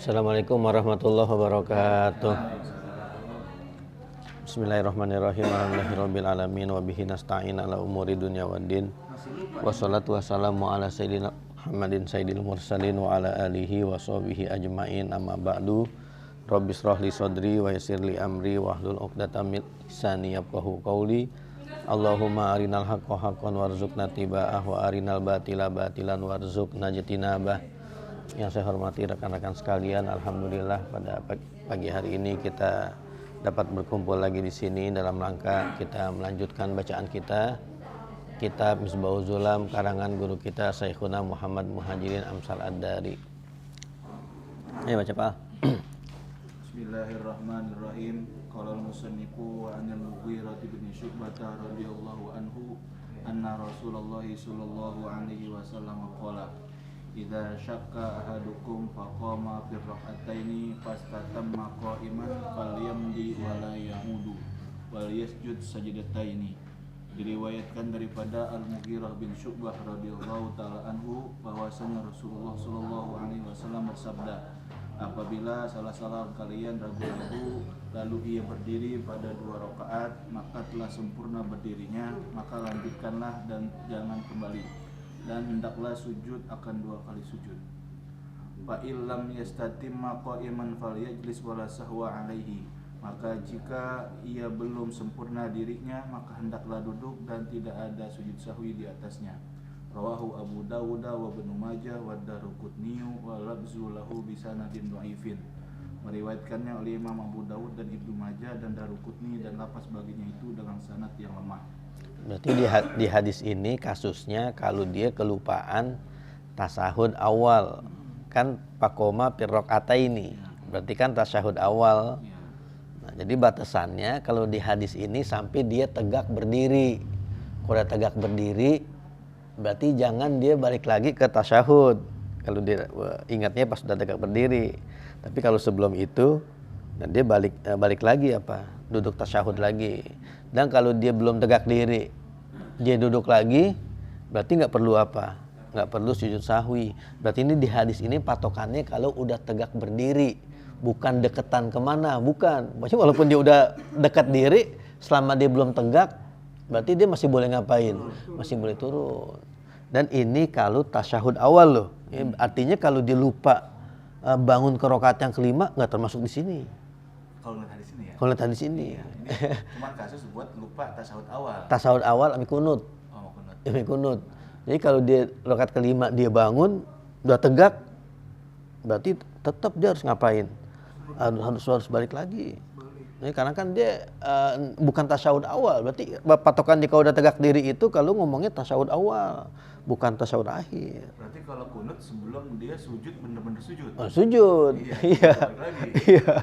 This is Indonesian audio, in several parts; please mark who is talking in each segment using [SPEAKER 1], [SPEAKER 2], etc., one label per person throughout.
[SPEAKER 1] Assalamualaikum warahmatullahi wabarakatuh. Bismillahirrahmanirrahim. Alhamdulillahirabbil alamin wa bihi nasta'in ala umuri dunya waddin. Wassalatu wassalamu ala sayyidina Muhammadin sayyidil mursalin wa ala alihi wa sahbihi ajmain. Amma ba'du. Rabbi shrah li sadri wa yassir li amri wahlul 'uqdatam min lisani yafqahu qawli. Allahumma arinal haqqa haqqan warzuqna tiba'ah wa arinal batila batilan warzuqna ijtinabah. Yang saya hormati rekan-rekan sekalian, alhamdulillah pada pagi hari ini kita dapat berkumpul lagi di sini dalam rangka kita melanjutkan bacaan kita kitab Misbahuz Zulam karangan guru kita Syekhuna Muhammad Muhajirin Amsal Ad-Dari. Ayo baca Pak.
[SPEAKER 2] Bismillahirrahmanirrahim. Qala al-musannifu wa 'anil Mughirah bin Syu'bah radhiyallahu anhu anna Rasulullah sallallahu alaihi wasallam qala idza syakka ahadukum faqama fi rak'ataini fastatamma qa'iman falyamdi wa la yamudu wal yasjud sajdataini. Diriwayatkan daripada Al-Mughirah bin Syu'bah radhiyallahu taala anhu bahwasanya Rasulullah sallallahu alaihi wasallam bersabda, apabila salah kalian ragu-ragu lalu ia berdiri pada 2 rakaat maka telah sempurna berdirinya, maka lanjutkanlah dan jangan kembali, dan hendaklah sujud akan 2 kali sujud. Fa illam yastatimma qa'iman falyajlis wala sahwa alaihi. Maka jika ia belum sempurna dirinya maka hendaklah duduk dan tidak ada sujud sahwi di atasnya. Rawahu Abu Dawud wa Ibnu Majah wa Daruqutni wa labzu lahu bi sanadin dhaifin. Meriwayatkannya oleh Imam Abu Dawud dan Ibnu Majah dan Daruqutni dan lapas baginya itu dengan sanad yang lemah.
[SPEAKER 1] Berarti di hadis ini kasusnya kalau dia kelupaan tasahud awal, kan pakoma pirrokata ini, berarti kan tasahud awal. Nah, jadi batasannya kalau di hadis ini sampai dia tegak berdiri. Kalau tegak berdiri, berarti jangan dia balik lagi ke tasahud. Kalau dia ingatnya pas sudah tegak berdiri. Tapi kalau sebelum itu, dan dia balik lagi duduk tasahud lagi. Dan kalau dia belum tegak diri, dia duduk lagi, berarti nggak perlu sujud sahwi. Berarti ini di hadis ini patokannya kalau udah tegak berdiri, bukan deketan kemana, bukan. Maksudnya walaupun dia udah dekat diri, selama dia belum tegak, berarti dia masih boleh ngapain? Masih boleh turun. Dan ini kalau tasyahud awal loh. Artinya kalau dia lupa bangun ke rakaat yang kelima, nggak termasuk di sini.
[SPEAKER 2] Kalau lihat hadis ini ya.
[SPEAKER 1] Kalau lihat hadis ini.
[SPEAKER 2] Cuma kasus buat lupa tasawuf awal.
[SPEAKER 1] Tasawuf awal ambil kunut.
[SPEAKER 2] Oh, kunut.
[SPEAKER 1] Ambil kunut. Jadi kalau dia rakaat kelima dia bangun, udah tegak, berarti tetap dia harus ngapain? Harus balik lagi. Jadi karena kan dia bukan tasawuf awal, berarti patokan dia kalau udah tegak diri itu kalau ngomongnya tasawuf awal, bukan tasawuf akhir.
[SPEAKER 2] Berarti kalau kunut sebelum dia sujud bener-bener sujud.
[SPEAKER 1] Oh, sujud. Iya. Iya.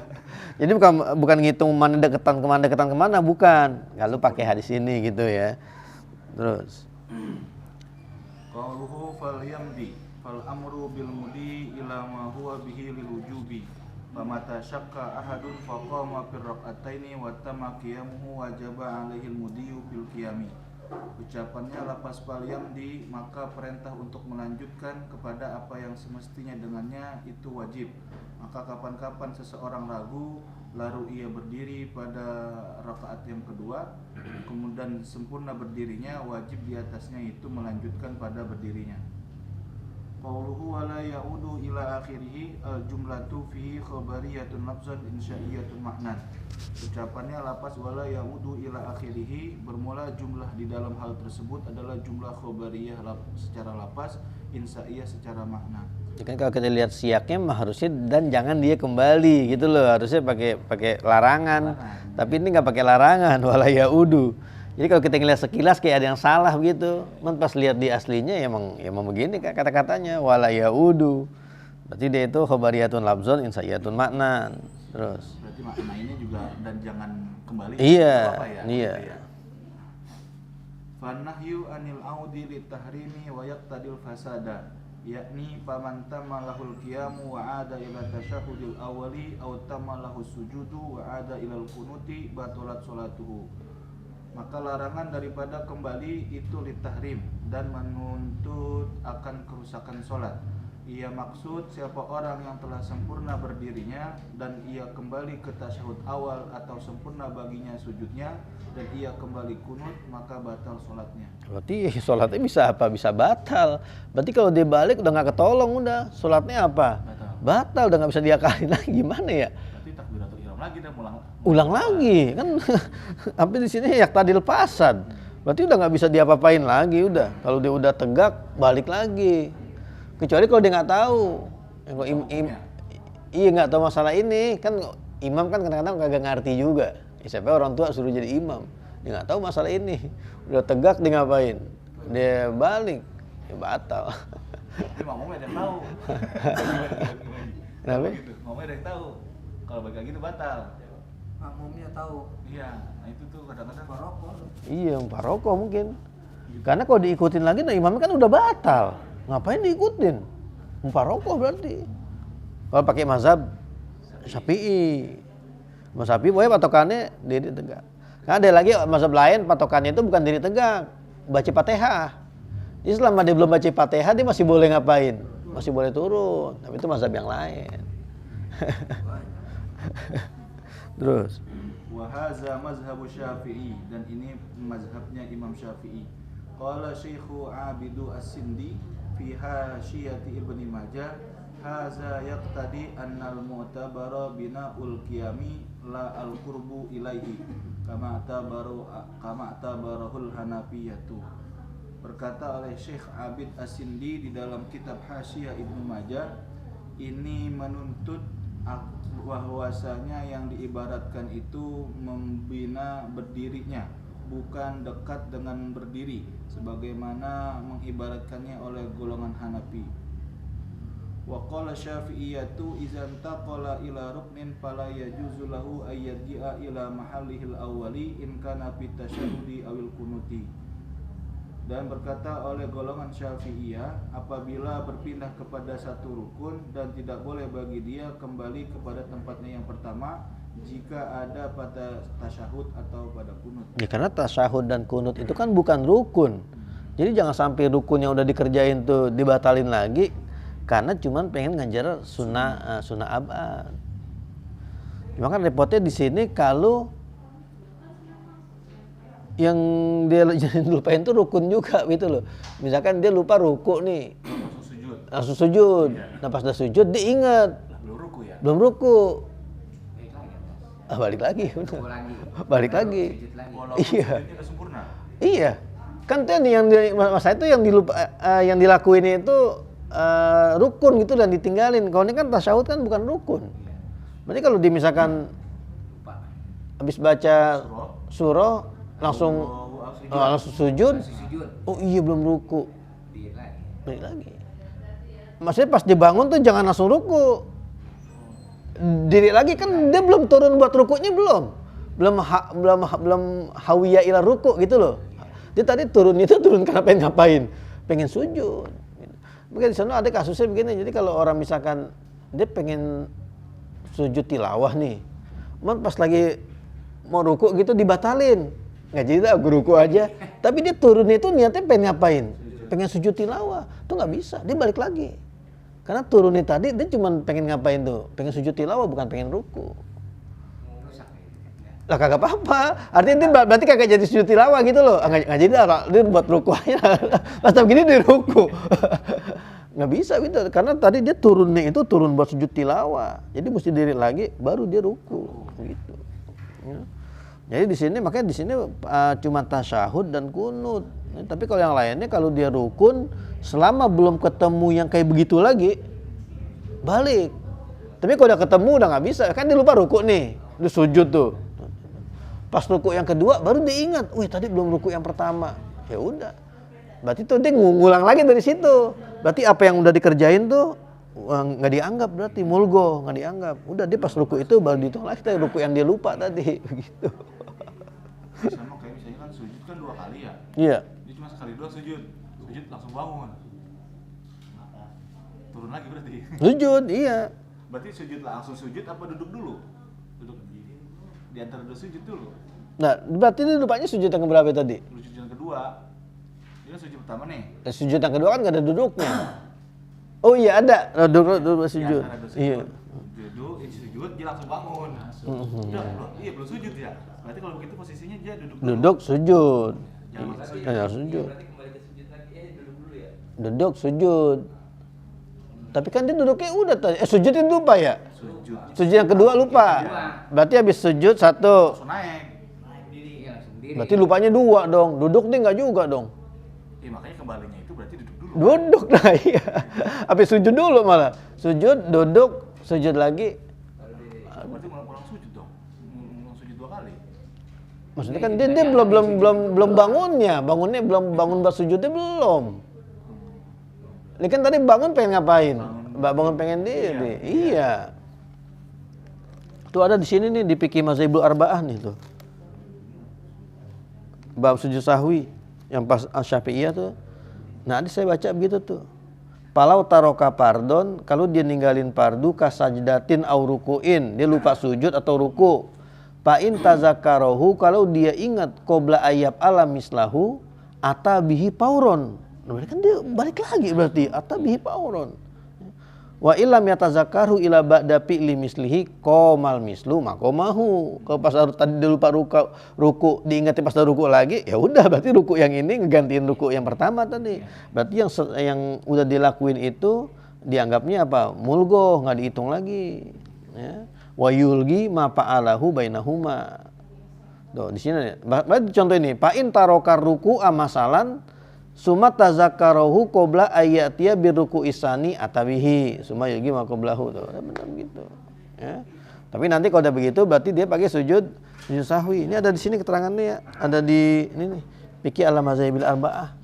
[SPEAKER 1] Jadi bukan ngitung mana deketan kemana, bukan. Kalau pakai hadis ini gitu ya. Terus.
[SPEAKER 2] Qauluhu falyamdi fal amru bil mudi ila ma huwa bihi lil wujubi. Famata syakka ahadun faqama fir rak'ataini wa tamma qiyamuhu wajaba alaihi al mudiyu fil qiyami. Ucapannya lapas falyamdi, maka perintah untuk melanjutkan kepada apa yang semestinya dengannya itu wajib. Maka kapan-kapan seseorang ragu lalu ia berdiri pada rakaat yang kedua, kemudian sempurna berdirinya, wajib di atasnya itu melanjutkan pada berdirinya. Qauluhu wa la ya'udu ila akhirih al-jumlatu fihi khabariyatun lafzan insya'iyatun maknan. Ucapannya lapas wa la ya'udu ila akhirih, bermula jumlah di dalam hal tersebut adalah jumlah khabariyah secara lapas, insya'iyah secara makna.
[SPEAKER 1] Kan kalau kita lihat siaknya mah harusnya dan jangan dia kembali gitu loh, harusnya pakai larangan. Tapi ini nggak pakai larangan, wala ya'udu. Jadi kalau kita ngeliat sekilas kayak ada yang salah begitu. Pas lihat di aslinya ya emang begini kata-katanya wala ya'udu. Berarti dia itu khabariyatun lafzun insya'iyatun maknan. Terus.
[SPEAKER 2] Berarti makna ini juga dan jangan kembali.
[SPEAKER 1] Iya.
[SPEAKER 2] Ya?
[SPEAKER 1] Iya.
[SPEAKER 2] Gitu ya. Fanahyu anil audi litahrimi wa yaqtadil fasada, yakni faman tamalahul qiyamu wa ada ila tasyahudil awali aw tamalahus sujudu wa ada ilal kunuti batalat sholatuhu. Maka larangan daripada kembali itu litahrim dan menuntut akan kerusakan sholat. Ia maksud siapa orang yang telah sempurna berdirinya dan ia kembali ke tasyahud awal atau sempurna baginya sujudnya dan ia kembali kunut, maka batal sholatnya.
[SPEAKER 1] Berarti sholatnya bisa apa? Bisa batal. Berarti kalau dia balik udah nggak ketolong, udah sholatnya apa? Batal, udah nggak bisa diakalin lagi. Gimana ya?
[SPEAKER 2] Berarti takbiratul ihram lagi dan
[SPEAKER 1] Ulang lagi kan? Sampai di sini ya tadi lepasan. Berarti udah nggak bisa diapa-apain lagi, udah. Kalau dia udah tegak, balik lagi. Kecuali kalau dia nggak tahu. Iya, nggak tahu masalah ini kan, imam kan kadang-kadang kagak ngerti juga. Ya, siapa orang tua suruh jadi imam, dia nggak tahu masalah ini. Udah tegak dia ngapain? Dia balik, ya batal.
[SPEAKER 2] Tapi makmumnya ada yang tahu.
[SPEAKER 1] Kenapa?
[SPEAKER 2] Gitu. Makmumnya ada yang tahu. Kalau balik lagi itu batal.
[SPEAKER 3] Makmumnya tahu.
[SPEAKER 2] Iya, nah itu tuh kadang-kadang
[SPEAKER 3] Paroko.
[SPEAKER 1] Iya, paroko mungkin. Karena kalau diikutin lagi, nah imamnya kan udah batal. Ngapain diikutin? Paroko berarti. Kalau pakai mazhab Syafi'i, mazhab Syafi'i pokoknya patokannya diri tegak. Karena ada lagi mazhab lain patokannya itu bukan diri tegak, baca Fatihah. Jadi selama dia belum baca Fatihah dia masih boleh ngapain? Masih boleh turun. Tapi itu mazhab yang lain. Terus.
[SPEAKER 2] Wahaza mazhabu Syafi'i, dan ini mazhabnya Imam Syafi'i. Qala Syekhu Abidu As-Sindi fi Hasyiyati Ibni Majah, haza yaqtadi annal mu'tabara bina'ul qiyami la al-qurbu ilaihi kama tabarahul Hanafiyatu. Berkata oleh Syekh Abid As-Sindi di dalam kitab Hasyiyah Ibnu Majah, ini menuntut bahwasanya yang diibaratkan itu membina berdirinya, bukan dekat dengan berdiri, sebagaimana mengibaratkannya oleh golongan Hanafi. Wa qala Syafi'iyatu idzan taqala ila ruknin fala yajuzu lahu ayyadji'a ila mahallihil awwali in kana fi tasyahhudi awil kunuti. Dan berkata oleh golongan Syafi'iyah, apabila berpindah kepada satu rukun dan tidak boleh bagi dia kembali kepada tempatnya yang pertama jika ada pada tasyahud atau pada kunut.
[SPEAKER 1] Ya karena tasyahud dan kunut itu kan bukan rukun. Jadi jangan sampai rukun yang udah dikerjain tuh dibatalin lagi karena cuman pengen ngajar sunnah abad. Cuma kan repotnya di sini kalau yang dia lupain tuh rukun juga gitu loh. Misalkan dia lupa ruku nih, langsung sujud. Nah pas udah sujud dia ingat belum ruku. Balik lagi. Balik lagi. Iya. Iya. Kan tuh yang masa itu yang yang dilakuin itu rukun gitu dan ditinggalin. Kalau ini kan tasyahud kan bukan rukun. Berarti kalau misalkan habis baca surah langsung sujud. Oh iya belum ruku. Balik lagi. Maksudnya pas dibangun tuh jangan langsung ruku. Diri lagi kan dia belum turun buat rukunya belum hawiyah ila ruku gitu loh. Dia tadi turun karena pengen ngapain? Pengen sujud. Mungkin di sana ada kasusnya begini. Jadi kalau orang misalkan dia pengen sujud tilawah nih, pas lagi mau ruku gitu dibatalin. Nggak jadi dah ruku aja. Tapi dia turun itu niatnya pengen ngapain? Pengen sujud tilawah. Itu nggak bisa. Dia balik lagi. Karena turunnya tadi dia cuma pengen ngapain tuh? Pengen sujud tilawah bukan pengen ruku. Lah kagak apa-apa. Artinya dia berarti kagak jadi sujud tilawah gitu loh. Nggak jadi dah. Dia buat ruku aja. Pas begini dia ruku. Nggak bisa gitu. Karena tadi dia turunnya itu turun buat sujud tilawah. Jadi mesti diri lagi baru dia ruku gitu. Ya. Jadi di sini makanya di sini cuma tasyahud dan kunut. Tapi kalau yang lainnya kalau dia rukun selama belum ketemu yang kayak begitu lagi balik. Tapi kalau udah ketemu udah nggak bisa. Kan dia lupa ruku nih, dia sujud tuh. Pas ruku yang kedua baru dia ingat, wih tadi belum ruku yang pertama. Ya udah. Berarti tuh dia ngulang lagi dari situ. Berarti apa yang udah dikerjain tuh nggak dianggap, berarti mulgo nggak dianggap. Udah dia pas ruku itu baru dihitung lagi ruku yang dia lupa tadi begitu.
[SPEAKER 2] Sama kayak misalnya kan sujud kan 2 kali ya.
[SPEAKER 1] Iya.
[SPEAKER 2] Dia cuma sekali doang sujud langsung bangun. Turun lagi berarti.
[SPEAKER 1] Sujud, iya.
[SPEAKER 2] Berarti sujud langsung sujud apa duduk dulu? Duduk di antara dua sujud dulu.
[SPEAKER 1] Nah, berarti ini lupanya sujud yang keberapa tadi?
[SPEAKER 2] Sujud yang kedua. Dia kan sujud pertama nih.
[SPEAKER 1] Sujud yang kedua kan nggak ada duduknya. Oh iya ada, duduk sujud. Iya.
[SPEAKER 2] Sujud dia langsung bangun. Iya belum sujud ya. Berarti kalau begitu posisinya dia duduk dulu.
[SPEAKER 1] Duduk sujud.
[SPEAKER 2] Jangan
[SPEAKER 1] Sujud.
[SPEAKER 4] Berarti kembali ke sujud lagi, duduk dulu ya.
[SPEAKER 1] Duduk sujud. Tapi kan dia duduknya udah tadi. Sujud itu lupa ya? Sujud yang kedua lupa. Berarti habis sujud satu.
[SPEAKER 2] langsung naik.
[SPEAKER 4] Naik diri, ya langsung diri.
[SPEAKER 1] Berarti lupanya dua dong. Duduk dia nggak juga dong.
[SPEAKER 2] Makanya kembalinya itu berarti duduk dulu.
[SPEAKER 1] Duduk lah iya. Habis sujud dulu malah. Sujud, duduk, sujud lagi.
[SPEAKER 2] Berarti ulang sujud dong. Ulang sujud 2 kali.
[SPEAKER 1] Maksudnya kan dia belum bangunnya. Bangunnya belum bangun bersujudnya belum. Ini kan tadi bangun pengen ngapain? Bangun pengen diri. Iya. Tuh ada di sini nih di Fiqih Mazhabul Arba'ah nih tuh. Bab sujud sahwi yang pas Syafi'iyah tuh. Nah, saya baca begitu tuh. Palau taroka pardon, kalau dia ninggalin pardu kasajdatin au rukuin, dia lupa sujud atau ruku. Fa'in tazakkarohu, kalau dia ingat qabla ayyab alam mislahu atabihi pauron. Berarti kan dia balik lagi berarti atabihi pauron. Wa illam yatazakkaru ila ba'da fi'li mislihi qomal mislu makomahu. Kalau pas tadi dia lupa ruku diingatin pas ruku lagi, ya udah berarti ruku yang ini ngegantiin ruku yang pertama tadi. Berarti yang udah dilakuin itu dianggapnya apa? Mulgo, nggak dihitung lagi. Ya. Wa yulgi ma fa'alahu bainahuma. Tuh, di sini. Berarti contoh ini, fa'in tarokar ruku amasalan sumat tazakkarahu qabla ayatiya birruku isani atawihi summa yugi ma qablahu tuh. Benar begitu. Ya. Tapi nanti kalau udah begitu berarti dia pakai sujud sahwi. Ini ada di sini keterangannya ya. Ada di ini nih. Fiqih al-Mazhabil Arba'ah.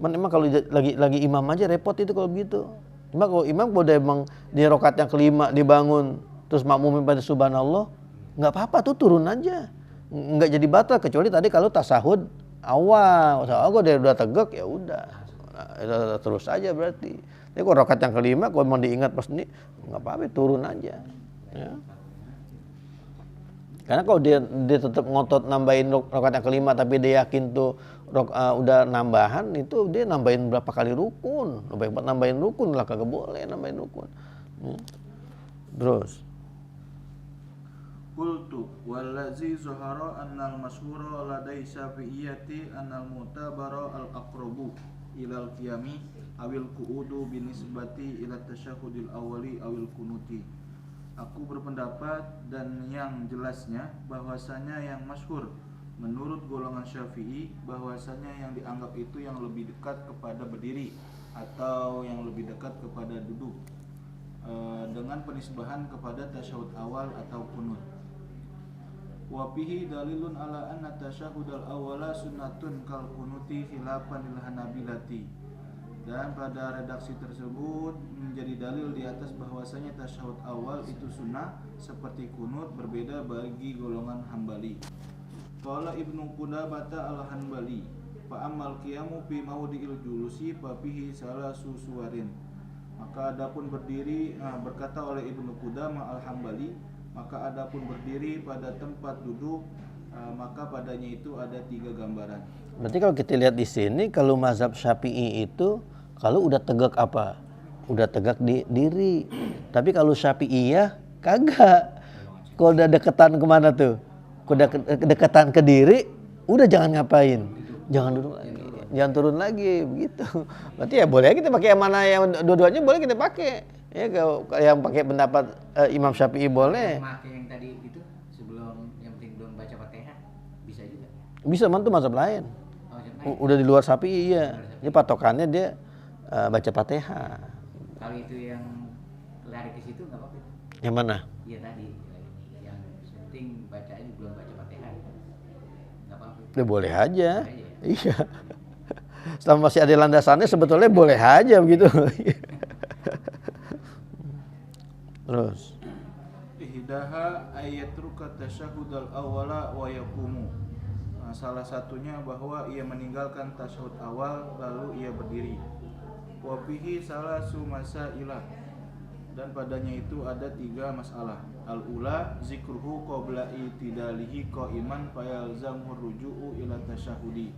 [SPEAKER 1] Memang kalau lagi imam aja repot itu kalau begitu. Cuma kalau imam udah emang di rakaat yang kelima dibangun terus makmumin pada subhanallah, enggak apa-apa tuh turun aja. Enggak jadi batal kecuali tadi kalau tasahud awal, kalau dia udah tegak ya udah, terus aja berarti. Ini kalau rakaat yang kelima, kalau mau diingat pas ini, nggak apa-apa, turun aja. Ya. Karena kalau dia tetap ngotot nambahin rakaat yang kelima, tapi dia yakin tuh udah nambahan, itu dia nambahin berapa kali rukun, nambahin rukun lah, kagak boleh nambahin rukun. Ya. Terus.
[SPEAKER 2] Qultu wallazi zuhara annal masyhura ladai syafi'iyati annal mu'tabara al-aqrabu ilal qiyami awil qu'udu binisbati ila tasyahudil awali awil kunuti. Aku berpendapat dan yang jelasnya bahwasanya yang masyhur menurut golongan Syafi'i bahwasanya yang dianggap itu yang lebih dekat kepada berdiri atau yang lebih dekat kepada duduk dengan penisbahan kepada tasyahud awal atau kunut. Wa fihi dalilun ala anna tasyahudal awwala sunnatun kal kunuti khilafan lil Hanabilati. Dan pada redaksi tersebut menjadi dalil di atas bahwasanya tasyahud awal itu sunnah seperti kunut, berbeda bagi golongan Hambali. Qala Ibnu Qudamah al-Hanbali, fa ammal qiyamu fi mawdi'il julusi fa fihi salasu suwarin. Maka adapun berdiri, berkata oleh Ibnu Qudamah al-Hanbali, maka adapun berdiri pada tempat duduk, maka padanya itu ada 3 gambaran.
[SPEAKER 1] Berarti kalau kita lihat di sini, kalau mazhab Syafi'i itu kalau udah tegak apa? Udah tegak di diri. Tapi kalau Syafi'iyah kagak. Kalau udah deketan kemana tuh? Kalau udah deketan ke diri, udah jangan ngapain? Jangan duduk lagi. Jangan turun lagi begitu. Berarti ya boleh kita pakai yang mana yang dua-duanya boleh kita pakai. Ya kalau yang pakai pendapat Imam Syafi'i boleh.
[SPEAKER 4] Pakai yang tadi itu sebelum yang penting belum baca Fatihah bisa juga.
[SPEAKER 1] Bisa, man tuh mazhab lain.
[SPEAKER 4] Oh, lain.
[SPEAKER 1] Udah di luar Syafi'i ya. Ini patokannya dia baca Fatihah.
[SPEAKER 4] Kalau itu yang lari ke situ nggak apa-apa.
[SPEAKER 1] Yang mana?
[SPEAKER 4] Iya tadi yang penting bacanya belum baca Fatihah. Nggak apa-apa.
[SPEAKER 1] Ya boleh aja. Iya. Selama masih ada landasannya sebetulnya boleh aja begitu. Terus
[SPEAKER 2] Ihdaha ayatruka tasyahudal awwala wa yaqumu. Salah satunya bahwa ia meninggalkan tasyahud awal lalu ia berdiri. Wa fihi salasu masailah. Dan padanya itu ada 3 masalah. Al-ula zikruhu qabla itidalihi qaiman fayalzamu ruju'u ila tasyahudi.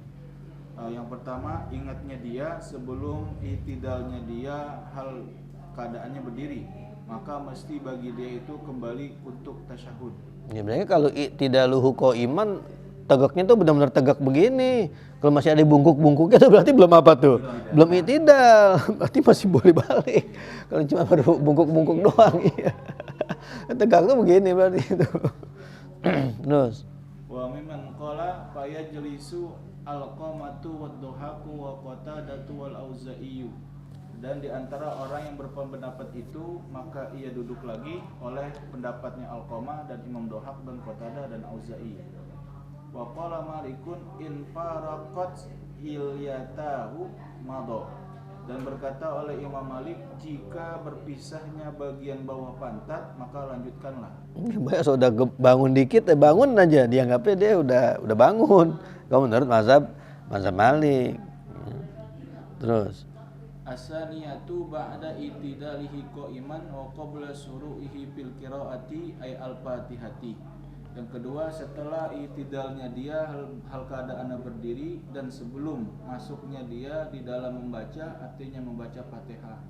[SPEAKER 2] Yang pertama, ingatnya dia sebelum i'tidalnya dia hal keadaannya berdiri, maka mesti bagi dia itu kembali untuk tasyahud.
[SPEAKER 1] Ya berarti kalau i'tidaluhu qa'iman, tegaknya tuh benar-benar tegak begini. Kalau masih ada bungkuk-bungkuknya itu berarti belum apa tuh? Belum i'tidal. Berarti masih boleh balik. Kalau cuma baru bungkuk-bungkuk doang, iya. Tegak tuh begini berarti itu. Terus
[SPEAKER 2] Wa mimman qala fa yajlisu al-qamatu wad-duhaku wa qatadatu wal auza'i. Dan di antara orang yang berpendapat itu, maka ia duduk lagi oleh pendapatnya Al-Qamah dan Imam Dohak dan Qatadah dan Auza'i. Wa qala Malikun in faraqat ilyatahu mado. Dan berkata oleh Imam Malik, jika berpisahnya bagian bawah pantat maka lanjutkanlah.
[SPEAKER 1] banyak sudah bangun dikit, bangun aja dianggapnya dia udah bangun. Kalau menurut mazhab Malik. Terus
[SPEAKER 2] Asaniyatu ba'da itidalihi qa'iman wa qabla suru'ihi fil qira'ati ay al-fatihati. Yang kedua, setelah itidalnya dia hal keadaannya berdiri dan sebelum masuknya dia di dalam membaca, artinya membaca Fatihah.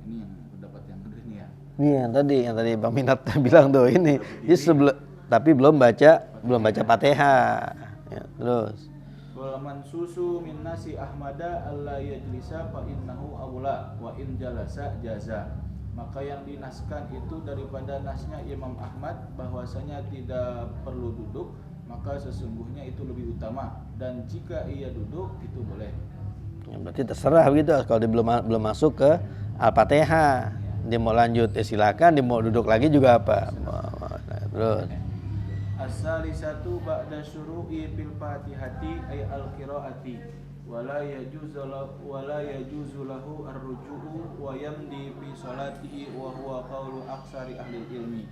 [SPEAKER 2] Ini yang pendapat yang kedua ini ya.
[SPEAKER 1] ini yang tadi Bang Minat bilang tuh ini. Jadi tapi belum baca Fatihah. Ya, terus
[SPEAKER 2] Wal mansusu min nasi Ahmada alla yajlisa fa innahu aula wa in jalasa jaza. Maka yang dinaskan itu daripada nasnya Imam Ahmad bahwasanya tidak perlu duduk, maka sesungguhnya itu lebih utama, dan jika ia duduk itu boleh.
[SPEAKER 1] ya, berarti terserah begitu. Kalau dia belum masuk ke Al-Fatihah, dia mau lanjut ya silakan, dia mau duduk lagi juga apa. Terus
[SPEAKER 2] As-salisatu ba'da syuru'i fil Fatihati ay al-qiraati wala yajuzu lahu ar-ruju'u wa yamdi fi salatihi wa huwa qaulu aksari ahli ilmi.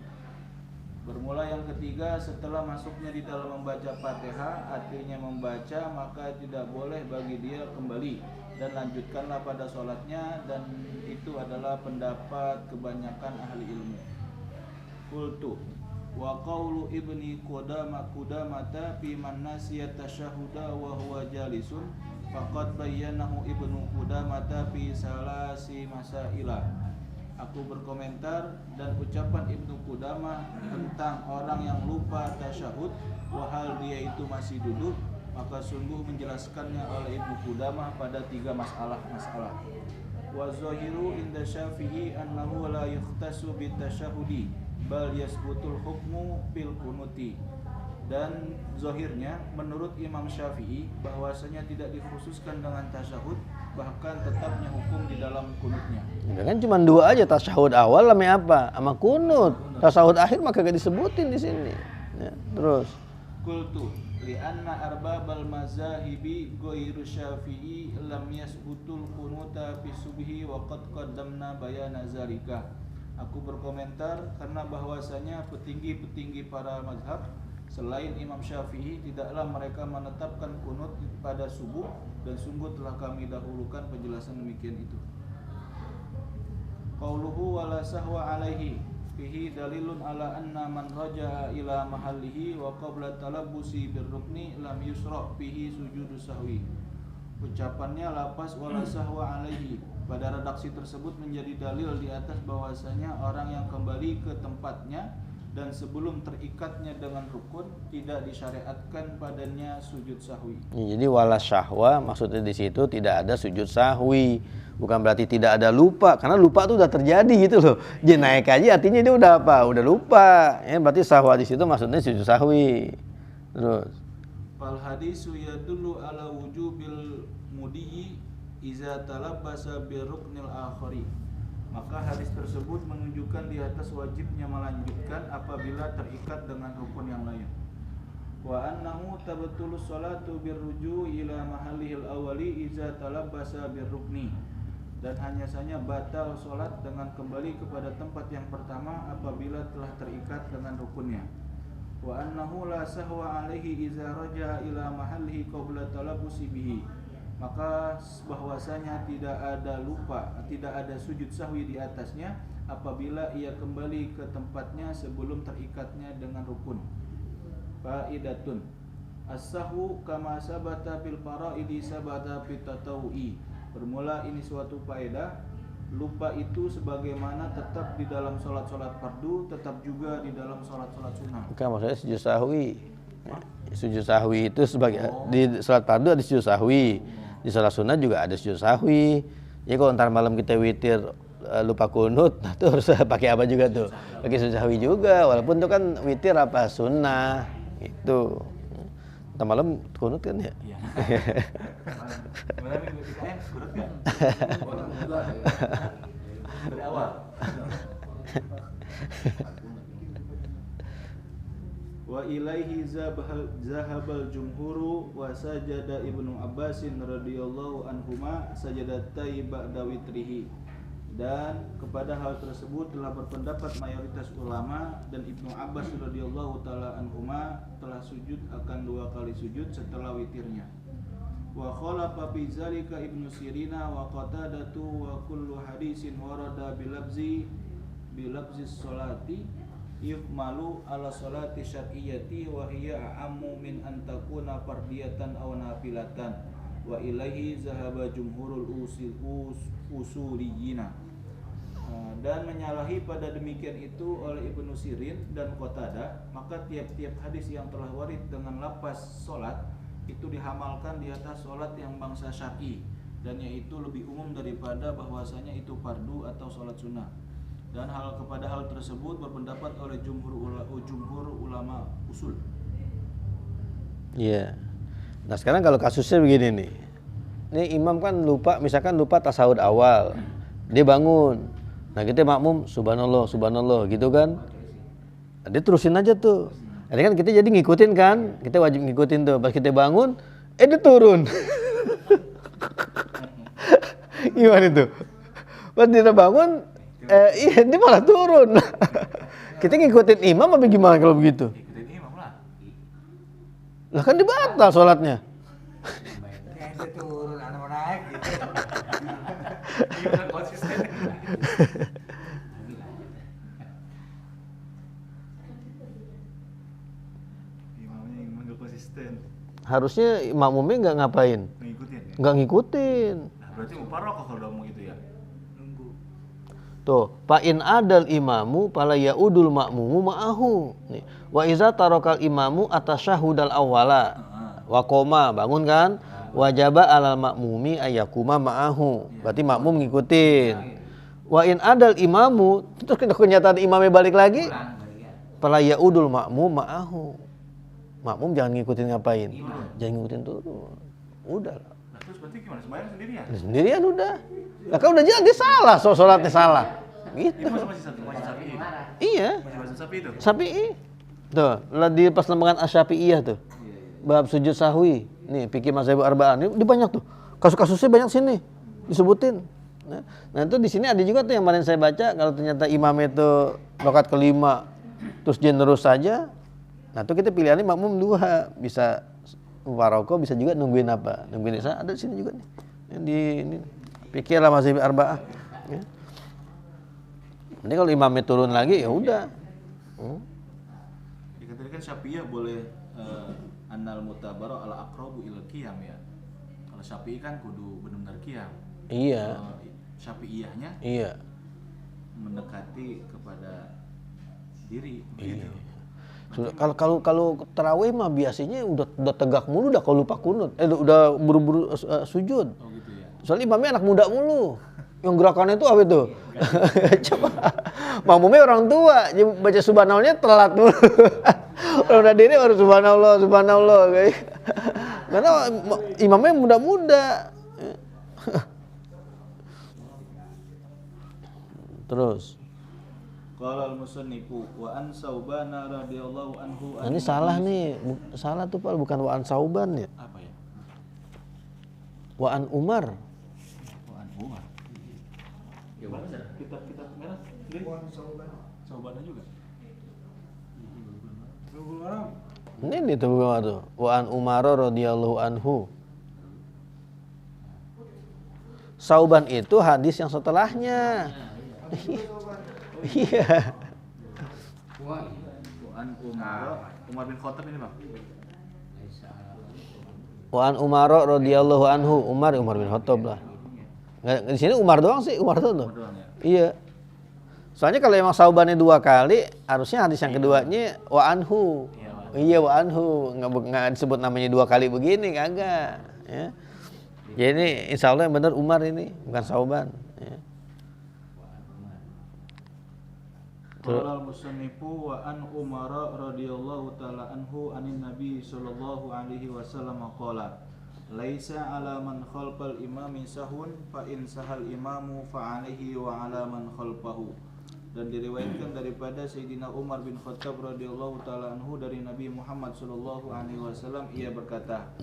[SPEAKER 2] Bermula yang ketiga setelah masuknya di dalam membaca Fatihah, artinya membaca, maka tidak boleh bagi dia kembali dan lanjutkanlah pada sholatnya, dan itu adalah pendapat kebanyakan ahli ilmu. Qultu wa qawlu ibni Qudamata fi man nasiya tasyahuda wa huwa jalisun faqad bayyanahu ibnu Qudamata fi salasi masailah. Aku berkomentar, dan ucapan Ibnu Qudamah tentang orang yang lupa tasyahud wahal dia itu masih duduk, maka sungguh menjelaskannya oleh Ibnu Qudamah pada 3 masalah. Wa zahiru inda Syafi'i annahu la yukhtasu bitasyahudi bal yasbutul hukmu fil kunuti. Dan zahirnya menurut Imam Syafi'i bahwasanya tidak dikhususkan dengan tasyahud, bahkan tetapnya hukum di dalam kunutnya.
[SPEAKER 1] ya kan cuma 2 aja, tasyahud awal sama apa? Sama kunut. Tasyahud akhir maka gak disebutin di sini. Ya, terus
[SPEAKER 2] Qultu li'anna arbabal mazahibi ghairu Syafi'i lam yasbutul kunuta fi subhi wa qad qaddamna bayana zalika. Aku berkomentar karena bahwasanya petinggi-petinggi para mazhab selain Imam Syafi'i tidaklah mereka menetapkan kunut pada subuh, dan sungguh telah kami dahulukan penjelasan demikian itu. Qauluhu wala sahwa alaihi fihi dalilun ala anna man raja'a ila mahallihi wa qabla talabbusi birrukni lam yusra' fihi sujudu sahwi. Ucapannya lapas wala sahwa alaihi pada redaksi tersebut menjadi dalil di atas bahwasanya orang yang kembali ke tempatnya dan sebelum terikatnya dengan rukun tidak disyariatkan padanya sujud sahwi.
[SPEAKER 1] ya, jadi wala syahwa maksudnya di situ tidak ada sujud sahwi. Bukan berarti tidak ada lupa, karena lupa itu udah terjadi gitu loh. Dia naik aja artinya dia udah apa? Udah lupa. Ya berarti sahwa di situ maksudnya sujud sahwi. Terus
[SPEAKER 2] Fal hadisu yadullu ala wujubil mudiyyi iza talabbasa birruknil akhari. Maka hadis tersebut menunjukkan di atas wajibnya melanjutkan apabila terikat dengan rukun yang lain. Wa annahu tabtulu sholatu birruju ila mahallihil awali iza talabbasa birrukni. Dan hanya saja batal sholat dengan kembali kepada tempat yang pertama apabila telah terikat dengan rukunnya. Wa annahu la sahwa alaihi iza raja'a ila mahallihi qabla talabbusi bihi. Maka bahwasanya tidak ada lupa, tidak ada sujud sahwi di atasnya apabila ia kembali ke tempatnya sebelum terikatnya dengan rukun. Faidatun As-sahwu kama sabata fil faraidi sabata fit tatawu'i. Bermula ini suatu faedah, lupa itu sebagaimana tetap di dalam sholat-sholat fardu, tetap juga di dalam sholat-sholat sunnah.
[SPEAKER 1] Bukan, maksudnya sujud sahwi. Sujud sahwi itu sebagai di sholat fardu ada sujud sahwi, di sholat sunnah juga ada sujud sahwi. Jadi kalau ntar malam kita witir lupa kunut, nah itu harus pakai apa juga tuh? Pakai sujud sahwi juga, walaupun itu kan witir apa sunnah itu. Ntar malam kunut kan ya?
[SPEAKER 2] Iya. Malam minggu kita kurut enggak? Dari awal. Wa ilaihi zahabal jumhuru wa sajada Ibnu Abbasin radhiyallahu anhuma sajadatai ba'da witrihi. Dan kepada hal tersebut telah berpendapat mayoritas ulama, dan Ibnu Abbas radhiyallahu taala anhuma telah sujud akan 2 kali sujud setelah witirnya. Wa khalafa fi zalika Ibnu Sirina wa Qatadatu wa kullu hadisin warada bilabzi sholati yufmalu ala sholati syar'iyyati wa hiya a'ammu min an takuna fardiyatan aw nafilatan wa ilaihi zahaba jumhurul usuliyina. Dan menyalahi pada demikian itu oleh Ibnu Sirin dan Qatadah, maka tiap-tiap hadis yang telah warid dengan lafaz sholat itu dihamalkan di atas sholat yang bangsa syar'i, dan yaitu lebih umum daripada bahwasanya itu fardu atau sholat sunnah. Dan kepada hal tersebut berpendapat oleh jumhur ulama usul.
[SPEAKER 1] Iya. Nah sekarang kalau kasusnya begini nih, ini imam kan lupa, misalkan lupa tasawuf awal, dia bangun, nah kita makmum subhanallah subhanallah gitu kan, dia terusin aja tuh. Ini kan kita jadi ngikutin kan, kita wajib ngikutin tuh. Pas kita bangun, dia turun. Gimana itu? Pas dia bangun, iya dia malah turun. Kita ngikutin imam apa gimana kalau begitu?
[SPEAKER 2] Ikutin imam lah.
[SPEAKER 1] Lah kan dibatal sholatnya.
[SPEAKER 3] Dia turun, anak mau naik gitu.
[SPEAKER 2] Gimana konsisten? Imamnya nggak konsisten.
[SPEAKER 1] Harusnya makmumnya nggak ngapain?
[SPEAKER 2] Ngikutin ya?
[SPEAKER 1] Nggak ngikutin.
[SPEAKER 2] Nah, berarti muparokah kalau udah mau gitu ya? Nunggu.
[SPEAKER 1] Tuh, fa in adal imamu fala yaudul makmumu ma'ahu. Nih, wa iza tarakal imamu atasyahudal awwala. Wa qoma, bangun kan? Wajaba alal makmumi ayyakuma ma'ahu. Berarti makmum ngikutin. Wa in adal imamu, terus kenyataan imamnya balik lagi, fala yaudul makmum ma'ahu. Makmum jangan ngikutin ngapain? Jangan ngikutin turun. Udah lah.
[SPEAKER 2] Nah, terus berarti gimana? Sembahyang sendirian?
[SPEAKER 1] Sendirian udah. Lah kan udah jelas dia salah, sholatnya salah. Gitu.
[SPEAKER 2] Itu masih sapi itu?
[SPEAKER 1] Iya.
[SPEAKER 2] Masih bahasa sapi itu?
[SPEAKER 1] Syafi'i. Tuh, lah di pas lembagaan Asy-Syafi'iyah tuh. Bab sujud sahwi. Nih, fikih mazhab arba'ah. Ini banyak tuh. Kasus-kasusnya banyak sini disebutin. Nah, itu di sini ada juga tuh yang kemarin saya baca, kalau ternyata imam itu rakaat kelima terus generus saja. Nah, itu kita pilihannya makmum 2, bisa waroko, bisa juga nungguin apa? Nungguin isya. Ada di sini juga nih. Di ini fikih lah mazhab arba'ah. Ya. Ini kalau imamnya turun lagi ya udah.
[SPEAKER 2] Dikatakan kan Syafi'iyah boleh annal mutabara ala aqrabu ila qiyam ya. Kalau Syafi'i kan kudu benar-benar qiyam.
[SPEAKER 1] Iya.
[SPEAKER 2] Syafi'iyahnya
[SPEAKER 1] Iya.
[SPEAKER 2] mendekati kepada diri
[SPEAKER 1] Iya.
[SPEAKER 2] gitu.
[SPEAKER 1] Sudah, kalau tarawih mah biasanya udah tegak mulu, udah kalau lupa kunut, udah buru-buru sujud.
[SPEAKER 2] Oh gitu ya.
[SPEAKER 1] Soalnya imamnya anak muda mulu. Yang gerakannya itu apa itu? Coba. Makmumnya orang tua, baca subhanallahnya telat mulu. Kalau udah diri baru subhanallah, subhanallah kayak. Karena imamnya muda-muda. Terus.
[SPEAKER 2] Qala al-musannifu wa an Saubana radhiyallahu anhu.
[SPEAKER 1] Nah, ini salah nih. Salah tuh Pak, bukan wa an Sauban ya.
[SPEAKER 2] Apa ya?
[SPEAKER 1] Wa an Umar.
[SPEAKER 2] Wa an Umar. Ya benar. Kitab merah. Saubana juga.
[SPEAKER 1] Ini tuh bagaimana tuh? Wa an Umar radhiyallahu anhu. Sauban itu hadis yang setelahnya. Iya.
[SPEAKER 2] Wa an Umar bin Khattab ini, Bang.
[SPEAKER 1] Wa an Umar radhiyallahu anhu, Umar bin Khattab lah. Nggak, di sini Umar doang sih, Umar doang.
[SPEAKER 2] Doang ya.
[SPEAKER 1] Iya. Soalnya kalau emang saubannya 2 kali, harusnya hadis yang keduanya wa anhu. Iya wa anhu, nggak disebut namanya 2 kali begini, kagak. Ya. Jadi insya Allah yang benar Umar ini, bukan sauban. Ya.
[SPEAKER 2] Qala al-musannifu wa an Umar radhiyallahu ta'ala anhu anin Nabi sallallahu alaihi wasallam qala laisa 'ala man khalfal imami sahun fa in sahal imamu fa 'alaihi wa 'ala man khalfahu. Dan diriwayatkan daripada Sayyidina Umar bin Khattab radhiyallahu ta'ala anhu dari Nabi Muhammad sallallahu alaihi wasallam, ia berkata,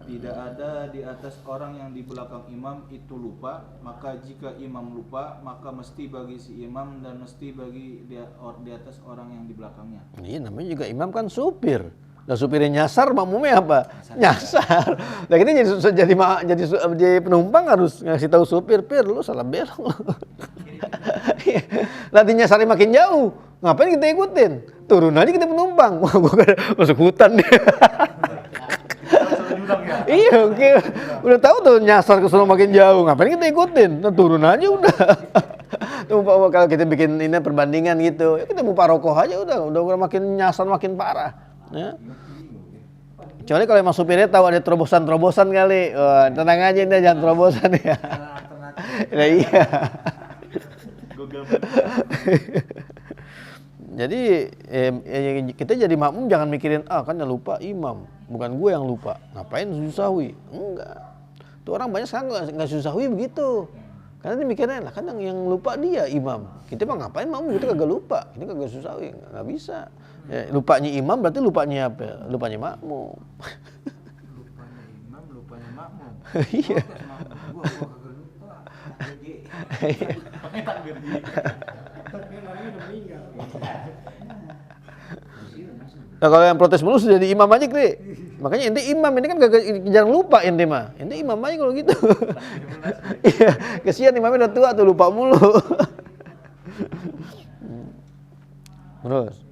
[SPEAKER 2] tidak ada di atas orang yang di belakang imam itu lupa, maka jika imam lupa maka mesti bagi si imam dan mesti bagi di atas orang yang di belakangnya.
[SPEAKER 1] Iya, namanya juga imam kan supir. Lah supirnya nyasar, makmumnya apa? Nyasar. Nah kita jadi penumpang harus ngasih tahu supir, "Pir, lu salah belok." Nanti nyasarnya makin jauh. Ngapain kita ikutin? Turun aja kita penumpang. Wah, gua masuk hutan dia. Iya, oke. Udah tahu tuh nyasar ke sono makin jauh. Ngapain kita ikutin? Nah, turun aja udah. Tuh kalau kita bikin ini perbandingan gitu, ya kita mau parokoh aja udah makin nyasar makin parah. Ya. Kecuali kalau emang supirnya tahu ada terobosan kali. Wah, tenang aja ini jangan terobosan ya. Nah, iya. Jadi kita jadi makmum jangan mikirin kan yang lupa imam, bukan gue yang lupa. Ngapain sujud sahwi? Enggak. Tuh orang banyak sekarang nggak sujud sahwi begitu. Karena dia mikirnya lah kan yang lupa dia imam. Kita mah ngapain makmum kita kagak lupa. Ini kagak sujud sahwi, nggak bisa. Ya, lupanya imam berarti lupanya apa? Lupanya makmum.
[SPEAKER 3] Lupanya imam, lupanya makmum.
[SPEAKER 1] Iya.
[SPEAKER 3] Gua kagak lupa.
[SPEAKER 2] Pakai takbir di.
[SPEAKER 1] Nah kalau yang protes mulu sudah jadi imam aja, Kri. Makanya ente imam ini kan gak jarang lupa ente mah. Ente imam aja kalau gitu. Iya, kesian imamnya udah tua tuh lupa mulu. Terus.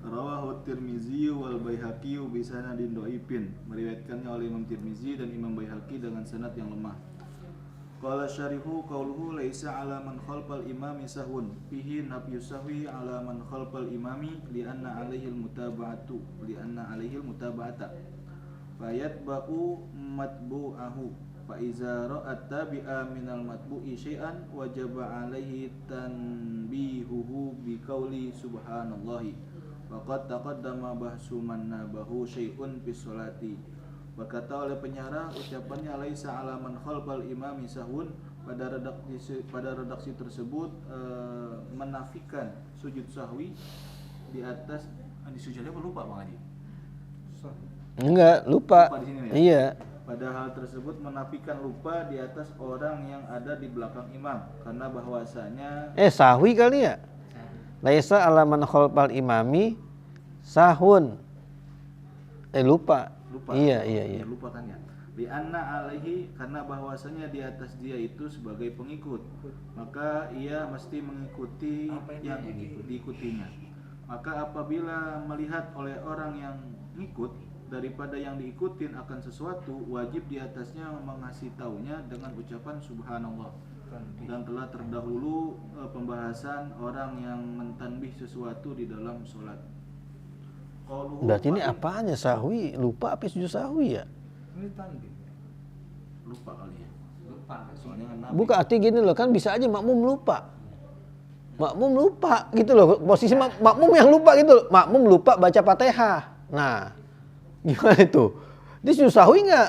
[SPEAKER 2] Rawahu Tirmizi wal Baihaqi bi sanadin dhaifin. Meriwayatkannya oleh Imam Tirmizi dan Imam Baihaqi dengan sanad yang lemah. Qala syarihu qauluhu laisa 'ala man khalfal imami sahun fihi nafyu sahwi 'ala man khalfal imami li'anna 'alaihi al-mutaba'ata fayatba'u matbu'ahu fa iza ra'at tabi'a minal matbu'i syai'an wajaba 'alaihi tanbihuhu bi qauli subhanallahi faqad taqaddama bahsu man nabahu syai'un fi sholati. Berkata oleh penyarah ucapannya laisa 'ala man khalfal imami sahun, pada redaksi tersebut menafikan sujud sahwi di atas di sujudnya apa lupa Bang Haji?
[SPEAKER 1] Enggak, lupa.
[SPEAKER 2] Lupa di sini ya?
[SPEAKER 1] Iya.
[SPEAKER 2] Pada hal tersebut menafikan lupa di atas orang yang ada di belakang imam karena bahwasanya
[SPEAKER 1] Sahwi kali ya? Laisa 'ala man khalfal imami sahun. Lupa. Iya.
[SPEAKER 2] Lupa kan ya. Li anna alaihi, karena bahwasanya di atas dia itu sebagai pengikut, maka ia mesti mengikuti yang diikutinya. Maka apabila melihat oleh orang yang ngikut daripada yang diikutin akan sesuatu, wajib di atasnya mengasih taunya dengan ucapan subhanallah. Dan telah terdahulu pembahasan orang yang mentanbih sesuatu di dalam sholat.
[SPEAKER 1] Berarti ini apanya sahwi? Lupa apa sujud sahwi ya?
[SPEAKER 3] Ini tanbih.
[SPEAKER 2] Lupa kali ya.
[SPEAKER 4] Lupa.
[SPEAKER 2] Soalnya kan
[SPEAKER 1] Bukan, arti gini loh, kan bisa aja makmum lupa. Makmum lupa gitu loh, posisi makmum yang lupa gitu loh. Makmum lupa baca Fatihah. Nah, gimana itu? Dia sujud sahwi nggak?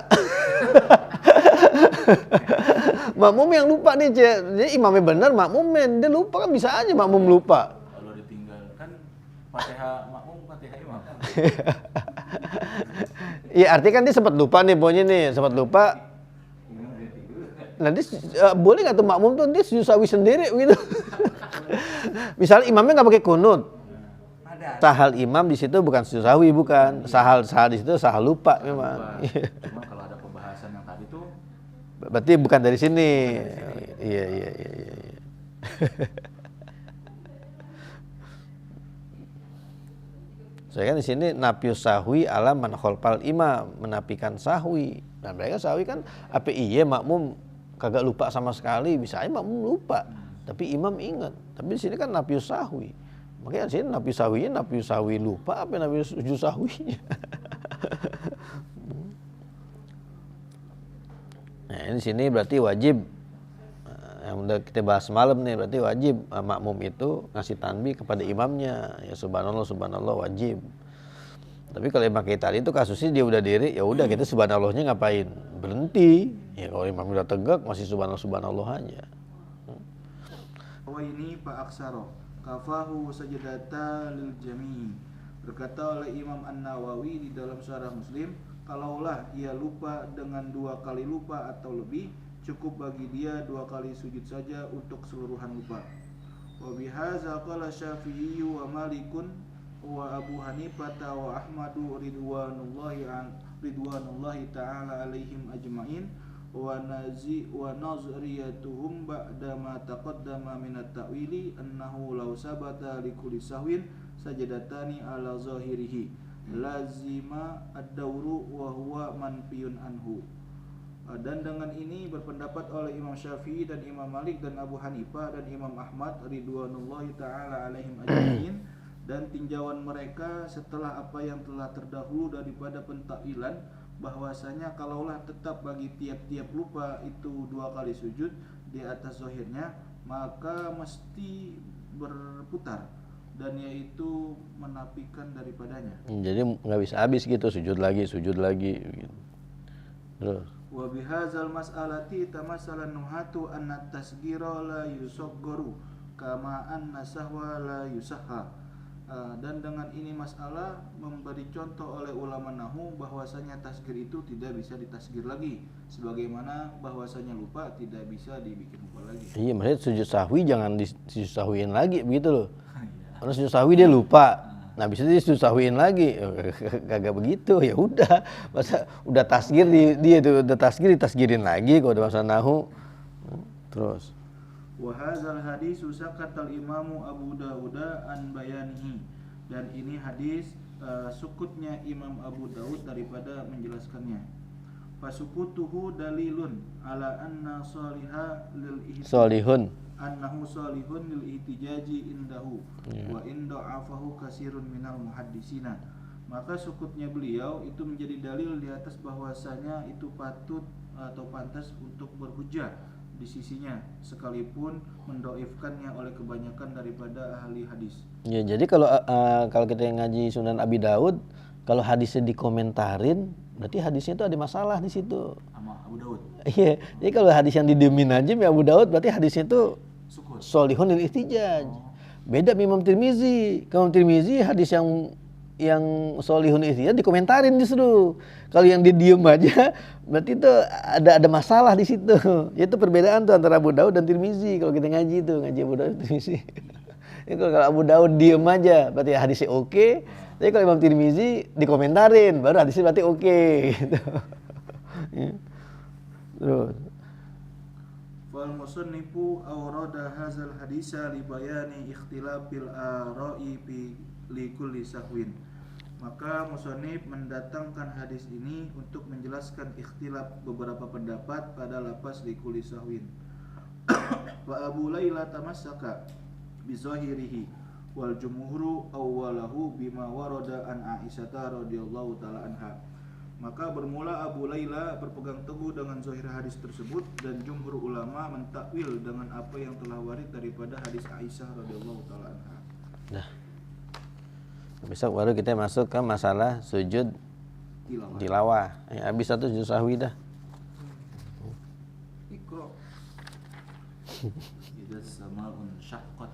[SPEAKER 1] Makmum yang lupa nih, dia imamnya benar, makmumnya dia lupa, kan bisa aja makmum lupa.
[SPEAKER 2] kalau ditinggal kan Fatihah makmum, Fatihah imam.
[SPEAKER 1] Iya, artinya kan dia sempat lupa nih, pokoknya nih sempat lupa. Nah, dia boleh nggak tuh makmum tuh dia sujud sahwi sendiri gitu? Misalnya imamnya nggak pakai kunut, sahal imam di situ bukan sujud sahwi, bukan sahal di situ sahal lupa memang.
[SPEAKER 2] Cuma kalau ada pembahasan yang tadi tuh
[SPEAKER 1] Berarti bukan dari sini. Iya. Saya kan di sini nafius sahwi ala man khalfal imam, menafikan sahwi. Nah, mereka sahwi kan apa iya makmum kagak lupa sama sekali, bisa aja makmum lupa. Tapi imam ingat. Tapi di sini kan nafius sahwi. Makanya di sini nafius sahwi lupa apa nafius sujud sahwinya. Nah, di sini berarti wajib yang udah kita bahas malam nih, berarti wajib makmum itu ngasih tanbih kepada imamnya, ya subhanallah wajib. Tapi kalau imam kita tadi itu kasusnya dia udah diri, ya udah kita subhanallahnya ngapain, berhenti. Ya kalau imam udah tegak masih subhanallah aja.
[SPEAKER 2] Wa ini Pak Aksaro kafahu sajadata lil jami'. Berkata oleh Imam An-Nawawi di dalam Syarah Muslim, kalaulah ia lupa dengan 2 kali lupa atau lebih, cukup bagi dia 2 kali sujud saja untuk keseluruhan lupa. Wa bihaza qala Syafi'i wa Malikun wa Abu Hanifah wa Ahmadu ridwanullahi ta'ala alaihim ajma'in wa nazriyatuhum ba'da ma taqaddama min at-ta'wili annahu law sabata li kulli sahwin sajadatani ala zahirihi lazima ad-dawru wa huwa manfiyun anhu. Dan dengan ini berpendapat oleh Imam Syafi'i dan Imam Malik dan Abu Hanifah dan Imam Ahmad ridwanullahi ta'ala alaihim ajma'in, dan tinjauan mereka setelah apa yang telah terdahulu daripada pentakwilan, bahwasanya kalaulah tetap bagi tiap-tiap lupa itu 2 kali sujud di atas zahirnya, maka mesti berputar, dan yaitu menafikan daripadanya.
[SPEAKER 1] Jadi nggak bisa habis gitu, sujud lagi gitu. Terus
[SPEAKER 2] Wa bihadzal mas'alati tamassala nuhatu anna tasghira la yusaggaru kama anna sahwa la yusahha. Dan dengan ini masalah memberi contoh oleh ulama nahu bahwasanya tasghir itu tidak bisa ditasghir lagi, sebagaimana bahwasanya lupa tidak bisa dibikin lupa lagi.
[SPEAKER 1] iya, maksudnya sujud sahwi jangan disujud sahwiin lagi begitu loh. Karena sujud sahwi dia lupa. Nah, bisa dia sujud sahwiin lagi. Kagak begitu. Ya udah, masa udah tasghir dia tuh udah ditasgirin lagi kalau ada masalah nahu. Terus
[SPEAKER 2] Wa hadzal hadis sakatal imamu Abu Dawud an bayanihi, dan ini hadis sukutnya Imam Abu Daud daripada menjelaskannya. Fasukutuhu dalilun ala anna salihah lil
[SPEAKER 1] solihun.
[SPEAKER 2] annahu salihun lil ihtijaji indahu wa inda afahu kasirun minal muhaddisina. Maka sukutnya beliau itu menjadi dalil di atas bahwasanya itu patut atau pantas untuk berhujjah di sisinya, sekalipun mendoifkannya oleh kebanyakan daripada ahli hadis.
[SPEAKER 1] Ya, jadi kalau kita ngaji Sunan Abi Daud, kalau hadisnya dikomentarin, berarti hadisnya itu ada masalah di situ.
[SPEAKER 2] Sama Abu Daud.
[SPEAKER 1] Iya, jadi kalau hadis yang didiemin aja ya Abu Daud, berarti hadisnya itu
[SPEAKER 2] Sukut.
[SPEAKER 1] solihun lil ihtijaj. Beda Imam Tirmizi. Kalau Tirmizi hadis yang solihun lil ihtijaj dikomentarin justru. Kalau yang didiem aja, berarti itu ada masalah di situ. Itu perbedaan tuh antara Abu Daud dan Tirmizi. Kalau kita ngaji Abu Daud dan Tirmizi. Kalau Abu Daud diem aja, berarti hadisnya oke. Tapi kalau Imam Tirmizi dikomentarin, baru hadisnya berarti oke. Gitu. Terus
[SPEAKER 2] Fal musannifu awrada hadzal hadisa li bayani ikhtilafil ara'i fi li kulli sahwin. Maka musannif mendatangkan hadis ini untuk menjelaskan ikhtilaf beberapa pendapat pada lafaz li kulli sahwin. Wa Abu Laila tamassaka bi zahirihi wal jumhuru awwalahu bima warada an Aisyah radhiyallahu taala anha. Maka bermula Abu Laila berpegang teguh dengan zahir hadis tersebut, dan jumhur ulama mentakwil dengan apa yang telah warid daripada hadis Aisyah radhiyallahu taala anha.
[SPEAKER 1] Nah, besok baru kita masuk ke masalah sujud tilawah. Ya, habis satu sujud sahwi dah.
[SPEAKER 2] Iqra. Idza sama'un syaqqat.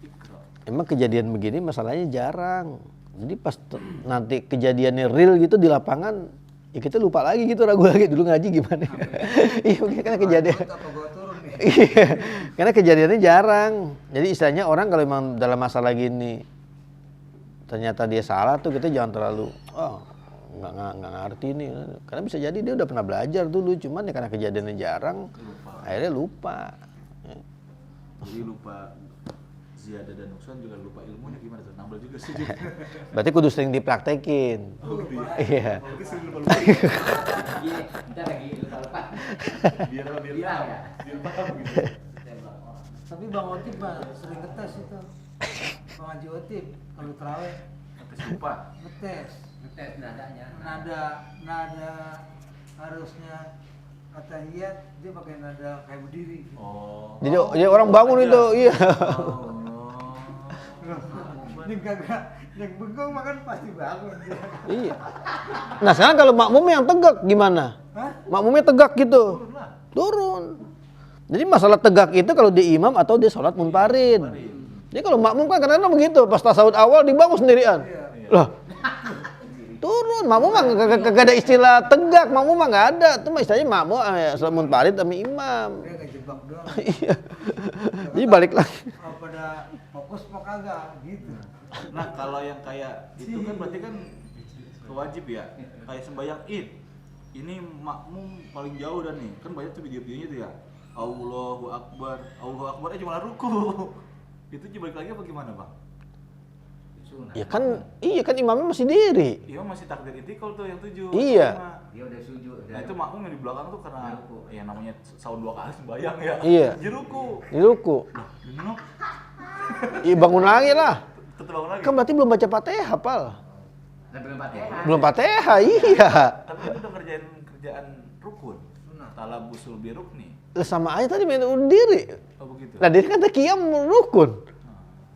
[SPEAKER 2] Iqra.
[SPEAKER 1] Emang kejadian begini masalahnya jarang. Jadi pas nanti kejadiannya real gitu di lapangan, ya kita lupa lagi gitu, ragu lagi dulu ngaji gimana. Iya, karena kejadian. Iya, karena kejadiannya jarang. Jadi istilahnya orang kalau memang dalam masalah gini ternyata dia salah tuh, kita jangan terlalu nggak ngerti nih. Karena bisa jadi dia udah pernah belajar dulu, cuman ya karena kejadiannya jarang, akhirnya lupa.
[SPEAKER 2] Jadi lupa ziyadah dan nuksan juga lupa ilmunya gimana tuh? Nambah juga sih.
[SPEAKER 1] Berarti kudu sering dipraktekin.
[SPEAKER 2] Oh, gitu ya?
[SPEAKER 1] Iya.
[SPEAKER 2] Oke, sering lupa-lupa.
[SPEAKER 4] Iya, bentar lagi lupa-lupa.
[SPEAKER 2] Biar
[SPEAKER 4] Bilang ya.
[SPEAKER 2] biar paham gitu.
[SPEAKER 3] Tapi Bang Otip Bang sering ngetes itu. Bang Haji Otip kalau terawih
[SPEAKER 2] Ngetes lupa.
[SPEAKER 3] ngetes
[SPEAKER 4] Ngetes nadanya.
[SPEAKER 3] nada harusnya atahiyat dia pakai nada kayak berdiri.
[SPEAKER 2] Oh.
[SPEAKER 1] Jadi orang bangun itu, iya.
[SPEAKER 3] Yang kagak yang bengong makan pasti bangun dia.
[SPEAKER 1] Iya. Nah sekarang kalau makmumnya yang tegak gimana?
[SPEAKER 3] Hah?
[SPEAKER 1] Makmumnya tegak gitu. Turun. Jadi masalah tegak itu kalau dia imam atau dia sholat munfarid. Jadi kalau makmum kan kadang-kadang begitu, pas tasawuf awal dibangun sendirian. Lah, turun. Makmum mah kagak ada istilah tegak, makmum mah nggak ada. Itu mah istilahnya makmum sholat munfarid sama imam.
[SPEAKER 3] Dia ngejebak doang.
[SPEAKER 1] Iya. Jadi balik lagi.
[SPEAKER 3] Pada fokus apa kagak gitu.
[SPEAKER 2] Nah, kalau yang kayak itu kan berarti kan wajib ya. Kayak sembahyang Id. Ini makmum paling jauh dan nih. Kan banyak tuh video-videonya tuh ya. Allahu Akbar. Allahu Akbar cuma ruku. Itu balik lagi apa gimana, Bang?
[SPEAKER 4] Sunat.
[SPEAKER 1] Ya kan, iya kan imamnya masih diri.
[SPEAKER 2] Iya masih takbir itikal tuh yang 7.
[SPEAKER 1] Iya.
[SPEAKER 4] Dia udah sujud.
[SPEAKER 2] Nah itu makmum yang di belakang tuh karena
[SPEAKER 4] Ruku.
[SPEAKER 2] ya namanya sahur 2 kali sembahyang ya.
[SPEAKER 1] Iya.
[SPEAKER 2] Jadi ruku.
[SPEAKER 1] Di ruku.
[SPEAKER 2] Ini no,
[SPEAKER 1] Iya bangun lagi lah.
[SPEAKER 2] tetep bangun lagi.
[SPEAKER 1] Kan berarti belum baca Fatihah, Pal.
[SPEAKER 4] Dan belum Fatihah.
[SPEAKER 1] Belum Fatihah, iya.
[SPEAKER 2] Tapi itu udah ngerjain kerjaan rukun. Talabusul birukni.
[SPEAKER 1] Lah sama aja tadi main diri.
[SPEAKER 2] Oh begitu.
[SPEAKER 1] Nah, dia kan qiyam rukun.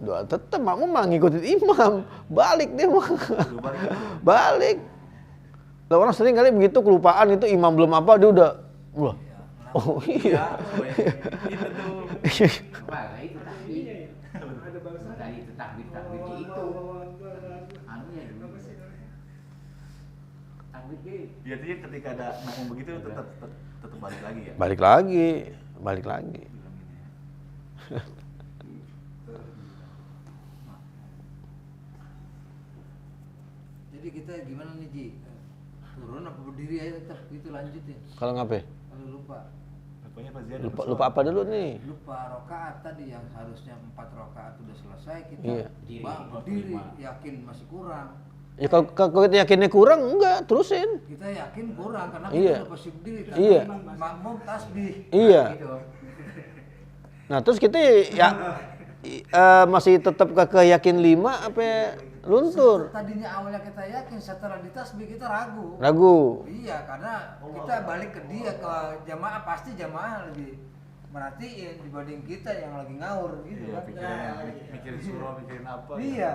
[SPEAKER 1] Doa tetep makmum mah ngikutin imam. Balik dia mah.
[SPEAKER 2] Lu balik itu.
[SPEAKER 1] Balik. Lah orang sering kali begitu kelupaan itu imam belum apa dia udah wah. Oh iya.
[SPEAKER 2] Itu tuh.
[SPEAKER 4] Apa itu tadi? Tadi itu takbir itu. Anunya dulu. Takbir gitu.
[SPEAKER 2] Biasanya ketika ada makmum begitu tetap balik lagi ya.
[SPEAKER 1] Balik lagi.
[SPEAKER 3] Jadi kita gimana nih Ji? Turun apa berdiri aja tetap gitu lanjut ya.
[SPEAKER 1] Kalau ngapain?
[SPEAKER 3] Kalau lupa
[SPEAKER 2] Rupanya pas ziyadah
[SPEAKER 1] Lupa apa dulu nih?
[SPEAKER 3] lupa rokaat tadi yang harusnya 4 rokaat udah selesai kita
[SPEAKER 1] Iya.
[SPEAKER 3] bang berdiri yakin masih kurang.
[SPEAKER 1] Ya kalau kita yakinnya kurang enggak, terusin.
[SPEAKER 3] Kita yakin kurang karena
[SPEAKER 1] Iya.
[SPEAKER 3] kita udah pasti berdiri kan.
[SPEAKER 1] Iya.
[SPEAKER 3] Makmum tasbih.
[SPEAKER 1] Iya.
[SPEAKER 4] Gitu.
[SPEAKER 1] Nah, terus kita ya masih tetap ke yakin 5 apa luntur?
[SPEAKER 3] Tadinya awalnya kita yakin, setelah ditasbih kita ragu.
[SPEAKER 1] Ragu.
[SPEAKER 3] Iya, karena kita balik ke dia ke jamaah pasti jamaah lebih merhatiin dibanding kita yang lagi ngawur gitu
[SPEAKER 2] Iya,
[SPEAKER 3] kan.
[SPEAKER 2] mikirin surah, mikirin apa.
[SPEAKER 3] Iya.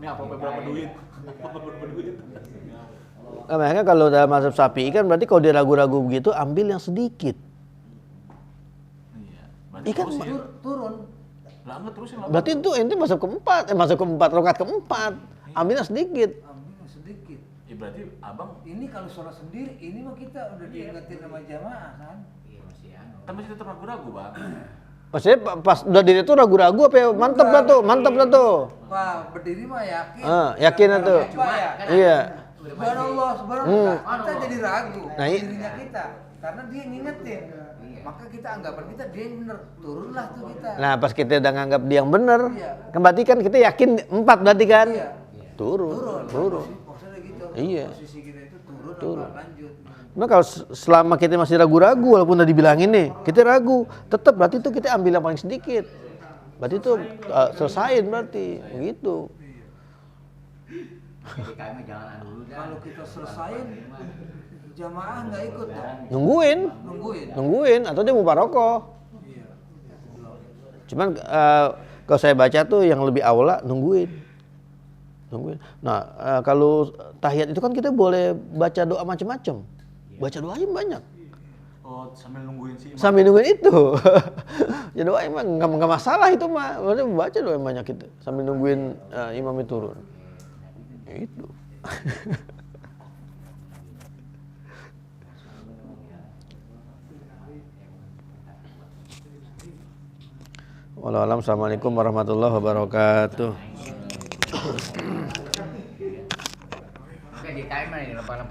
[SPEAKER 2] Ini apa berapa duit? Apa berapa duit?
[SPEAKER 1] Nah, makanya kalau dalam mazhab Syafi'i kan berarti kalau dia ragu-ragu begitu ambil yang sedikit.
[SPEAKER 2] Iya.
[SPEAKER 1] Ikan
[SPEAKER 3] Turun.
[SPEAKER 2] Lah enggak terusin lah.
[SPEAKER 1] Berarti itu ente masuk keempat, rakaat keempat. Ambilnya sedikit.
[SPEAKER 3] Ambil yang sedikit.
[SPEAKER 2] Ya berarti abang
[SPEAKER 3] Ini kalau sholat sendiri, ini mah kita udah diingetin sama jamaah kan.
[SPEAKER 4] Iya masih anu.
[SPEAKER 2] kan masih tetap ragu-ragu, Bang.
[SPEAKER 1] Maksudnya pas udah diri itu ragu-ragu apa ya? Mantep dah tuh, mantep dah tuh.
[SPEAKER 3] Pak, berdiri mah yakin.
[SPEAKER 1] Yakin
[SPEAKER 3] Kalau
[SPEAKER 1] tuh.
[SPEAKER 3] lupa ya.
[SPEAKER 1] Iya.
[SPEAKER 3] Subhanallah, subhanallah. Kita jadi ragu
[SPEAKER 1] Nah,
[SPEAKER 3] dirinya kita karena dia ngingetin. Maka kita anggapan kita dia yang bener, turunlah tuh kita.
[SPEAKER 1] Nah, pas kita udah nganggap dia yang bener,
[SPEAKER 3] Iya.
[SPEAKER 1] kan berarti kan kita yakin 4 berarti kan?
[SPEAKER 3] Iya.
[SPEAKER 1] Turun.
[SPEAKER 3] Maksudnya gitu.
[SPEAKER 1] Iya.
[SPEAKER 3] Posisi kita itu turun. Apa lanjut.
[SPEAKER 1] Nah kalau selama kita masih ragu-ragu walaupun udah dibilangin nih, kita ragu, tetap berarti itu kita ambil yang paling sedikit. Berarti itu selesain berarti, begitu.
[SPEAKER 4] Jadi kami jalan dulu dah.
[SPEAKER 3] Kalau kita selesain jamaah nggak ikut tuh.
[SPEAKER 1] Nungguin atau dia mau barokah.
[SPEAKER 3] Iya.
[SPEAKER 1] Cuman kalau saya baca tuh yang lebih aula nungguin. Nah kalau tahiyat itu kan kita boleh baca doa macam-macam. Baca doanya banyak.
[SPEAKER 2] Oh, sambil nungguin sih.
[SPEAKER 1] Sambil nungguin itu. Ya doa emang nggak masalah itu mah. Maksudnya baca doa yang banyak itu sambil nungguin imamnya turun. Itu. Wallahualam. Assalamualaikum warahmatullahi wabarakatuh.
[SPEAKER 4] Oke, di timer ini lepas-lepas.